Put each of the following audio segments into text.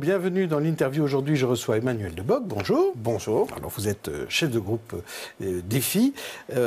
bienvenue dans l'interview. Aujourd'hui, je reçois Emmanuel Debock. Bonjour. Bonjour. Alors, vous êtes chef de groupe Défi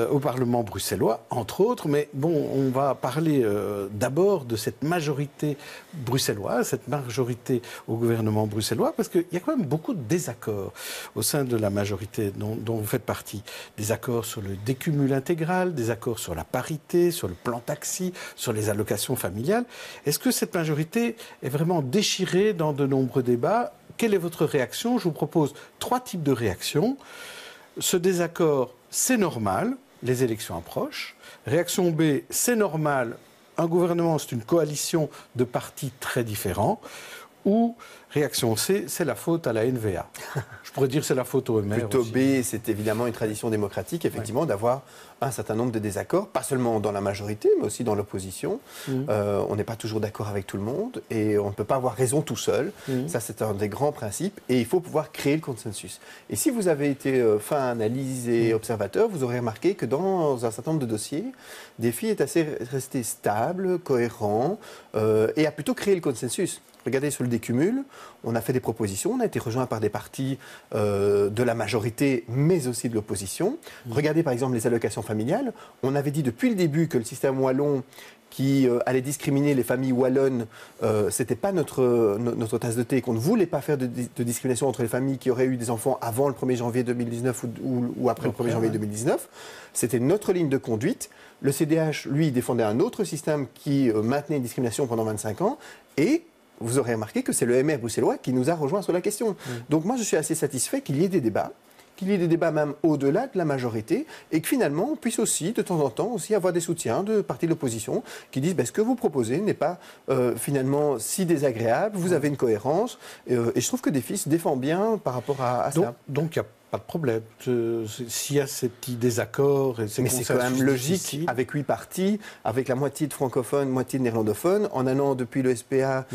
au Parlement bruxellois, entre autres. Mais bon, on va parler d'abord de cette majorité bruxelloise, cette majorité au gouvernement bruxellois, parce qu'il y a quand même beaucoup de désaccords au sein de la majorité dont vous faites partie. Des accords sur le décumul intégral, des accords sur la parité, sur le plan taxi, sur les allocations familiales. Est-ce que cette majorité est vraiment déchirée dans de nombreux débats? Quelle est votre réaction? Je vous propose 3 types de réactions. Ce désaccord, c'est normal, les élections approchent. Réaction B, c'est normal, un gouvernement, c'est une coalition de partis très différents. Ou réaction C, c'est la faute à la NVA. Je pourrais dire c'est la faute au MR. Plutôt aussi. B, c'est évidemment une tradition démocratique, effectivement, d'avoir un certain nombre de désaccords, pas seulement dans la majorité, mais aussi dans l'opposition. On n'est pas toujours d'accord avec tout le monde et on ne peut pas avoir raison tout seul. Ça, c'est un des grands principes et il faut pouvoir créer le consensus. Et si vous avez été fin analyse et observateur, vous aurez remarqué que dans un certain nombre de dossiers, Défi est resté stable, cohérent et a plutôt créé le consensus. Regardez sur le décumul, on a fait des propositions, on a été rejoint par des partis de la majorité, mais aussi de l'opposition. Regardez par exemple les allocations familiales. On avait dit depuis le début que le système wallon qui allait discriminer les familles wallonnes, c'était pas notre tasse de thé, qu'on ne voulait pas faire de discrimination entre les familles qui auraient eu des enfants avant le 1er janvier 2019 ou après le 1er janvier 2019. C'était notre ligne de conduite. Le CDH, lui, défendait un autre système qui maintenait une discrimination pendant 25 ans et vous aurez remarqué que c'est le MR bruxellois qui nous a rejoints sur la question. Donc moi, je suis assez satisfait qu'il y ait des débats, même au-delà de la majorité, et que finalement, on puisse aussi, de temps en temps, aussi avoir des soutiens de partis de l'opposition qui disent ce que vous proposez n'est pas finalement si désagréable, vous avez une cohérence, et je trouve que Défi se défend bien par rapport à ça. Donc il n'y a pas de problème. S'il y a ces petits désaccords et ces mais c'est quand même logique, avec 8 partis, avec la moitié de francophones, moitié de néerlandophones, en allant depuis le SPA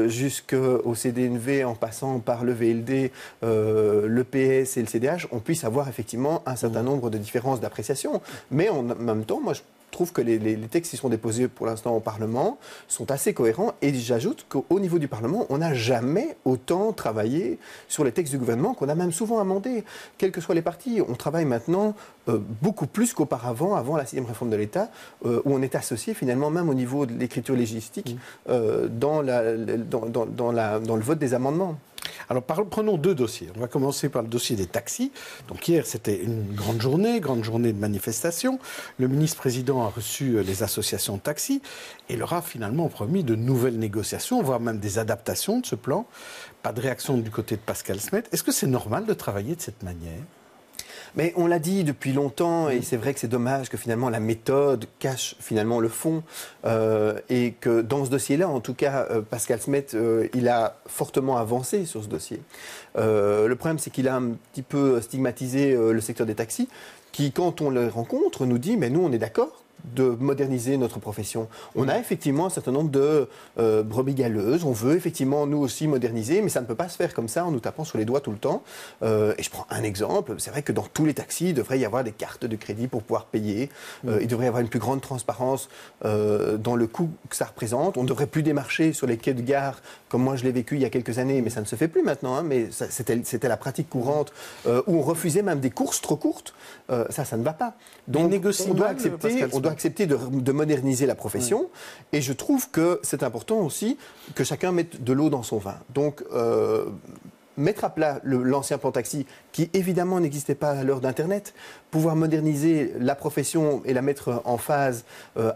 jusqu'au CDNV, en passant par le VLD, le PS et le CDH, on puisse avoir effectivement un certain nombre de différences d'appréciation. Mais en même temps, moi je trouve que les textes qui sont déposés pour l'instant au Parlement sont assez cohérents et j'ajoute qu'au niveau du Parlement, on n'a jamais autant travaillé sur les textes du gouvernement qu'on a même souvent amendé. Quels que soient les partis, on travaille maintenant beaucoup plus qu'auparavant, avant la 6e réforme de l'État, où on est associé finalement même au niveau de l'écriture légistique dans le vote des amendements. Alors prenons 2 dossiers. On va commencer par le dossier des taxis. Donc hier, c'était une grande journée de manifestation. Le ministre-président a reçu les associations de taxis et leur a finalement promis de nouvelles négociations, voire même des adaptations de ce plan. Pas de réaction du côté de Pascal Smet. Est-ce que c'est normal de travailler de cette manière ? Mais on l'a dit depuis longtemps, et c'est vrai que c'est dommage que finalement la méthode cache finalement le fond, et que dans ce dossier-là, en tout cas, Pascal Smet, il a fortement avancé sur ce dossier. Le problème, c'est qu'il a un petit peu stigmatisé le secteur des taxis, qui, quand on les rencontre, nous dit « mais nous, on est d'accord ». De moderniser notre profession. On a effectivement un certain nombre de brebis galeuses. On veut effectivement, nous aussi, moderniser, mais ça ne peut pas se faire comme ça en nous tapant sur les doigts tout le temps. Et je prends un exemple. C'est vrai que dans tous les taxis, il devrait y avoir des cartes de crédit pour pouvoir payer. Il devrait y avoir une plus grande transparence dans le coût que ça représente. On ne devrait plus démarcher sur les quais de gare, comme moi je l'ai vécu il y a quelques années, mais ça ne se fait plus maintenant. Mais c'était la pratique courante, où on refusait même des courses trop courtes. Ça ne va pas. Donc on doit accepter de moderniser la profession. Et je trouve que c'est important aussi que chacun mette de l'eau dans son vin. Donc, mettre à plat l'ancien plan taxi, qui évidemment n'existait pas à l'heure d'Internet, pouvoir moderniser la profession et la mettre en phase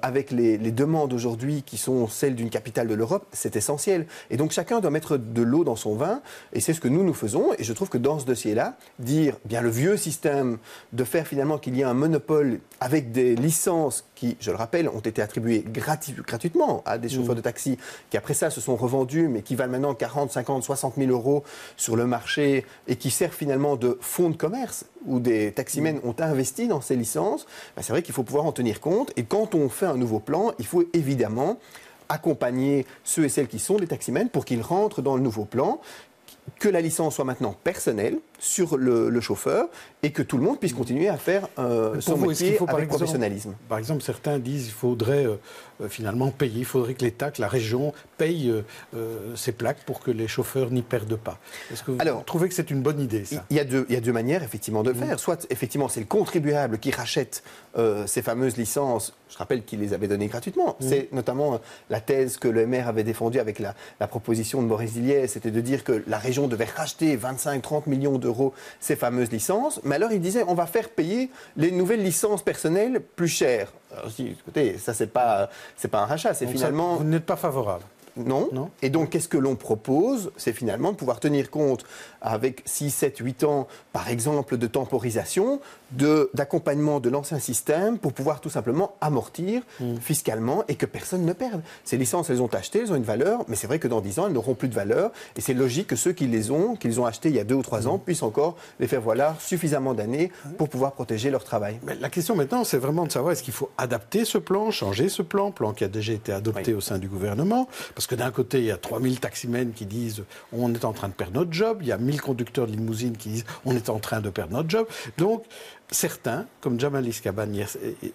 avec les demandes aujourd'hui qui sont celles d'une capitale de l'Europe, c'est essentiel. Et donc chacun doit mettre de l'eau dans son vin, et c'est ce que nous faisons. Et je trouve que dans ce dossier-là, dire bien le vieux système de faire finalement qu'il y ait un monopole avec des licences qui, je le rappelle, ont été attribuées gratuitement à des chauffeurs de taxi, qui après ça se sont revendus, mais qui valent maintenant 40, 50, 60 000 euros sur le marché et qui servent finalement de fonds de commerce où des taximens ont investi dans ces licences, c'est vrai qu'il faut pouvoir en tenir compte. Et quand on fait un nouveau plan, il faut évidemment accompagner ceux et celles qui sont des taximens pour qu'ils rentrent dans le nouveau plan, que la licence soit maintenant personnelle, sur le chauffeur et que tout le monde puisse continuer à faire son métier avec professionnalisme. Par exemple, certains disent qu'il faudrait finalement payer, il faudrait que l'État, que la région paye ces plaques pour que les chauffeurs n'y perdent pas. Est-ce que vous trouvez que c'est une bonne idée, ça ? Il y a deux manières, effectivement, de le faire. Soit, effectivement, c'est le contribuable qui rachète ces fameuses licences. Je rappelle qu'il les avait données gratuitement. C'est notamment la thèse que le MR avait défendue avec la proposition de Maurice Dilliez, c'était de dire que la région devait racheter 25-30 millions d'euros ces fameuses licences. Mais alors, il disait, on va faire payer les nouvelles licences personnelles plus chères. Alors, écoutez, ça, c'est pas un rachat, c'est finalement... Ça, vous n'êtes pas favorable ? Non. Et donc, qu'est-ce que l'on propose ? C'est finalement de pouvoir tenir compte, avec 6, 7, 8 ans, par exemple, de temporisation, d'accompagnement de l'ancien système pour pouvoir tout simplement amortir fiscalement et que personne ne perde. Ces licences, elles ont acheté, elles ont une valeur, mais c'est vrai que dans 10 ans, elles n'auront plus de valeur. Et c'est logique que ceux qu'ils ont achetées il y a 2 ou 3 ans, puissent encore les faire valoir suffisamment d'années pour pouvoir protéger leur travail. Mais la question maintenant, c'est vraiment de savoir est-ce qu'il faut adapter ce plan, changer ce plan qui a déjà été adopté au sein du gouvernement. Parce que d'un côté, il y a 3000 taximens qui disent on est en train de perdre notre job. Il y a 1000 conducteurs de limousine qui disent on est en train de perdre notre job. Donc, certains, comme Jamal Iskaban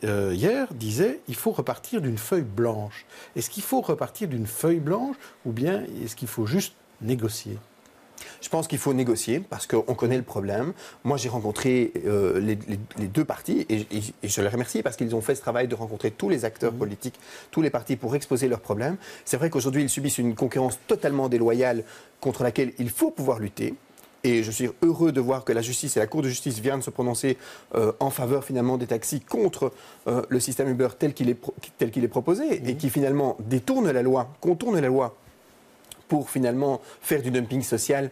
hier, disaient il faut repartir d'une feuille blanche. Est-ce qu'il faut repartir d'une feuille blanche ou bien est-ce qu'il faut juste négocier ? Je pense qu'il faut négocier parce qu'on connaît le problème. Moi, j'ai rencontré les deux partis et je les remercie parce qu'ils ont fait ce travail de rencontrer tous les acteurs politiques, tous les partis pour exposer leurs problèmes. C'est vrai qu'aujourd'hui, ils subissent une concurrence totalement déloyale contre laquelle il faut pouvoir lutter. Et je suis heureux de voir que la justice et la Cour de justice viennent de se prononcer en faveur finalement des taxis contre le système Uber tel qu'il est proposé et qui finalement contourne la loi pour finalement faire du dumping social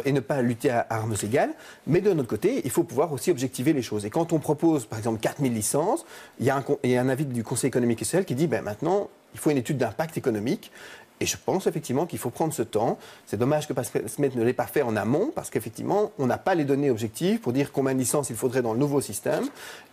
et ne pas lutter à armes égales. Mais de notre côté, il faut pouvoir aussi objectiver les choses. Et quand on propose, par exemple, 4000 licences, il y a un avis du Conseil économique et social qui dit maintenant, il faut une étude d'impact économique. Et je pense effectivement qu'il faut prendre ce temps. C'est dommage que Pascal Smet ne l'ait pas fait en amont, parce qu'effectivement, on n'a pas les données objectives pour dire combien de licences il faudrait dans le nouveau système.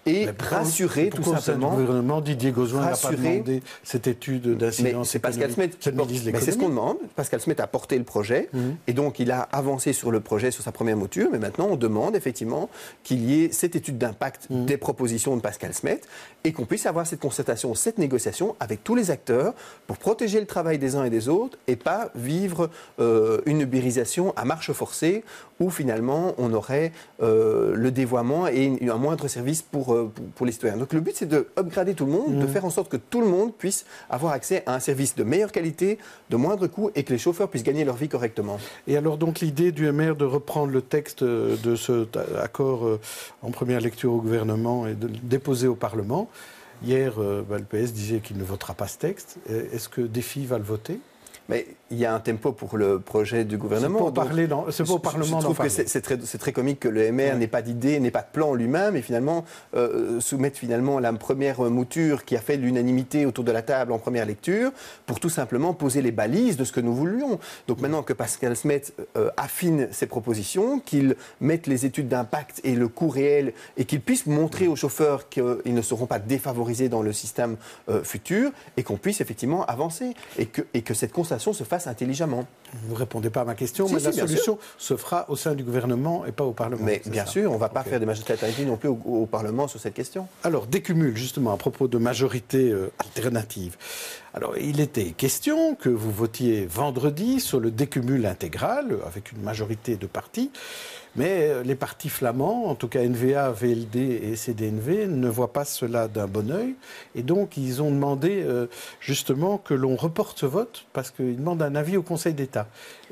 Et rassurer tout simplement. Le gouvernement, Didier Gauzoin n'a pas demandé cette étude d'incidence. Mais c'est Pascal Smet qui porte. Mais c'est ce qu'on demande. Pascal Smet a porté le projet. Et donc, il a avancé sur le projet, sur sa première mouture. Mais maintenant, on demande effectivement qu'il y ait cette étude d'impact des propositions de Pascal Smet et qu'on puisse avoir cette constatation, cette négociation avec tous les acteurs pour protéger le travail des uns et des autres et pas vivre une ubérisation à marche forcée où finalement on aurait le dévoiement et un moindre service pour les citoyens. Donc le but c'est de upgrader tout le monde, de faire en sorte que tout le monde puisse avoir accès à un service de meilleure qualité, de moindre coût et que les chauffeurs puissent gagner leur vie correctement. Et alors donc l'idée du MR de reprendre le texte de cet accord en première lecture au gouvernement et de le déposer au Parlement. Hier, le PS disait qu'il ne votera pas ce texte. Est-ce que Défi va le voter ? Mais il y a un tempo pour le projet du gouvernement. C'est pour au Parlement d'en parler. Je trouve que c'est très comique que le MR n'ait pas d'idée, n'ait pas de plan lui-même et finalement soumettre finalement la première mouture qui a fait l'unanimité autour de la table en première lecture pour tout simplement poser les balises de ce que nous voulions. Donc maintenant que Pascal Smet affine ses propositions, qu'il mette les études d'impact et le coût réel et qu'il puisse montrer aux chauffeurs qu'ils ne seront pas défavorisés dans le système futur et qu'on puisse effectivement avancer et que cette constatation se fasse intelligemment. Vous ne répondez pas à ma question, mais la solution se fera au sein du gouvernement et pas au Parlement. Mais bien sûr, on ne va pas faire des majorités alternatives non plus au Parlement sur cette question. Alors, décumul, justement, à propos de majorité alternative. Alors, il était question que vous votiez vendredi sur le décumul intégral, avec une majorité de partis. Mais les partis flamands, en tout cas NVA, VLD et CDNV, ne voient pas cela d'un bon œil. Et donc, ils ont demandé justement que l'on reporte ce vote parce qu'ils demandent un avis au Conseil d'État.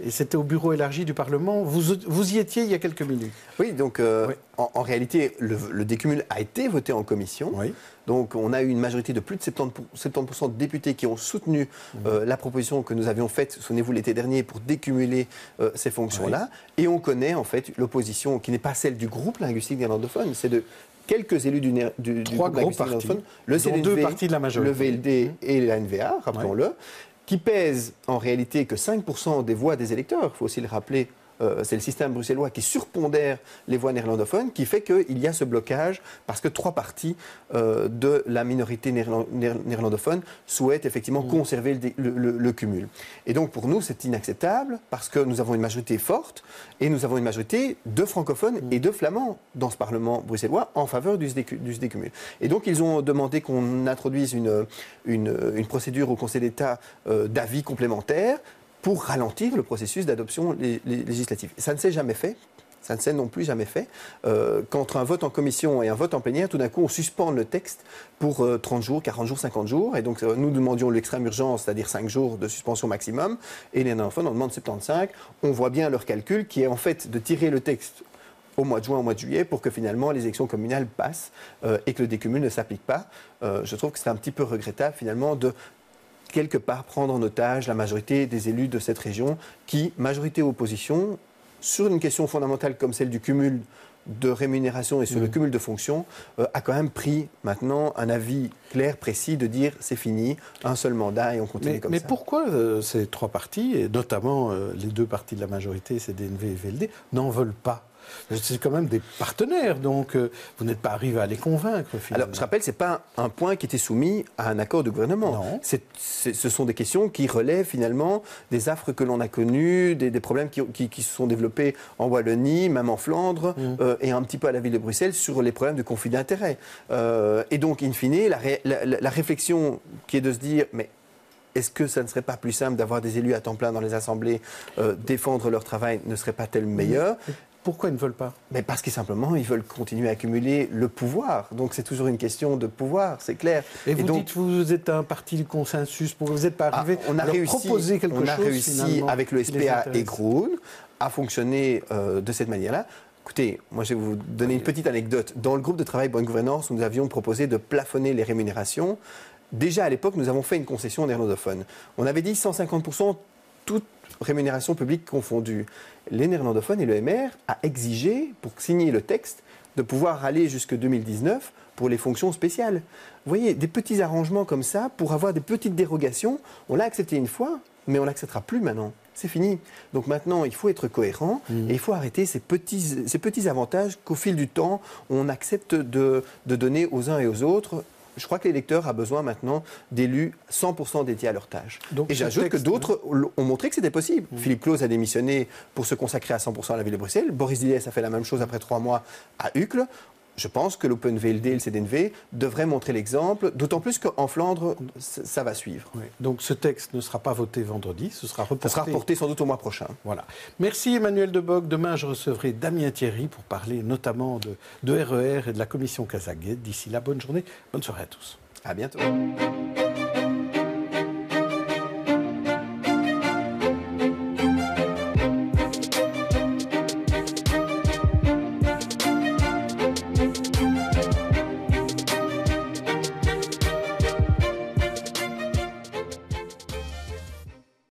Et c'était au bureau élargi du Parlement. Vous y étiez il y a quelques minutes. Oui, donc oui. En réalité, le décumul a été voté en commission. Oui. Donc, on a eu une majorité de plus de 70% de députés qui ont soutenu la proposition que nous avions faite, souvenez-vous, l'été dernier, pour décumuler ces fonctions-là. Oui. Et on connaît, en fait, l'opposition qui n'est pas celle du groupe linguistique néerlandophone, c'est de quelques élus du groupe linguistique néerlandophone, le CDNV, deux partis de la majorité. Le VLD et la NVA, rappelons-le, qui pèsent en réalité que 5% des voix des électeurs, il faut aussi le rappeler, c'est le système bruxellois qui surpondère les voix néerlandophones, qui fait qu'il y a ce blocage parce que 3 parties de la minorité néerlandophone souhaitent effectivement conserver le cumul. Et donc pour nous, c'est inacceptable parce que nous avons une majorité forte et nous avons une majorité de francophones et de flamands dans ce Parlement bruxellois en faveur du décumul. Et donc ils ont demandé qu'on introduise une procédure au Conseil d'État d'avis complémentaire pour ralentir le processus d'adoption législative. Ça ne s'est jamais fait. Ça ne s'est non plus jamais fait. Qu'entre un vote en commission et un vote en plénière, tout d'un coup, on suspend le texte pour 30 jours, 40 jours, 50 jours. Et donc, nous demandions l'extrême urgence, c'est-à-dire 5 jours de suspension maximum. Et les néerlandophones, on demande 75. On voit bien leur calcul qui est en fait de tirer le texte au mois de juin, au mois de juillet, pour que finalement les élections communales passent et que le décumul ne s'applique pas. Je trouve que c'est un petit peu regrettable finalement de quelque part prendre en otage la majorité des élus de cette région qui, majorité opposition, sur une question fondamentale comme celle du cumul de rémunération et sur le cumul de fonctions, a quand même pris maintenant un avis clair, précis, de dire c'est fini, un seul mandat et on continue comme ça. Mais pourquoi ces 3 partis, et notamment les 2 partis de la majorité, CDNV et VLD, n'en veulent pas ? C'est quand même des partenaires, donc vous n'êtes pas arrivé à les convaincre, finalement. Alors, je rappelle, ce n'est pas un point qui était soumis à un accord de gouvernement. Non. Ce sont des questions qui relèvent finalement des affres que l'on a connues, des problèmes qui se sont développés en Wallonie, même en Flandre, et un petit peu à la ville de Bruxelles, sur les problèmes de conflit d'intérêts. Et donc, in fine, la réflexion qui est de se dire, mais est-ce que ça ne serait pas plus simple d'avoir des élus à temps plein dans les assemblées, défendre leur travail ne serait-il meilleur ? Pourquoi ils ne veulent pas ? Mais parce qu'ils simplement, ils veulent continuer à accumuler le pouvoir. Donc c'est toujours une question de pouvoir, c'est clair. Et vous dites, vous êtes un parti de consensus, vous n'êtes pas arrivé à leur proposer quelque chose. On a réussi avec le SPA et Groen à fonctionner de cette manière-là. Écoutez, moi je vais vous donner une petite anecdote. Dans le groupe de travail Bonne Gouvernance, nous avions proposé de plafonner les rémunérations. Déjà à l'époque, nous avons fait une concession néerlandophone. On avait dit 150% toute rémunération publique confondue. Les néerlandophones et le MR a exigé, pour signer le texte, de pouvoir aller jusque 2019 pour les fonctions spéciales. Vous voyez, des petits arrangements comme ça, pour avoir des petites dérogations, on l'a accepté une fois, mais on ne l'acceptera plus maintenant. C'est fini. Donc maintenant, il faut être cohérent et il faut arrêter ces petits avantages qu'au fil du temps, on accepte de donner aux uns et aux autres. Je crois que l'électeur a besoin maintenant d'élus 100% dédiés à leur tâche. Donc, et j'ajoute que d'autres ont montré que c'était possible. Philippe Claus a démissionné pour se consacrer à 100% à la ville de Bruxelles. Boris Didier a fait la même chose après 3 mois à Uccle. Je pense que l'Open VLD et le CDNV devraient montrer l'exemple, d'autant plus qu'en Flandre, ça va suivre. Oui. Donc ce texte ne sera pas voté vendredi, ce sera reporté. Ça sera reporté sans doute au mois prochain. Voilà. Merci Emmanuel Debock. Demain, je recevrai Damien Thierry pour parler notamment de RER et de la commission Casaguet. D'ici là, bonne journée, bonne soirée à tous. À bientôt.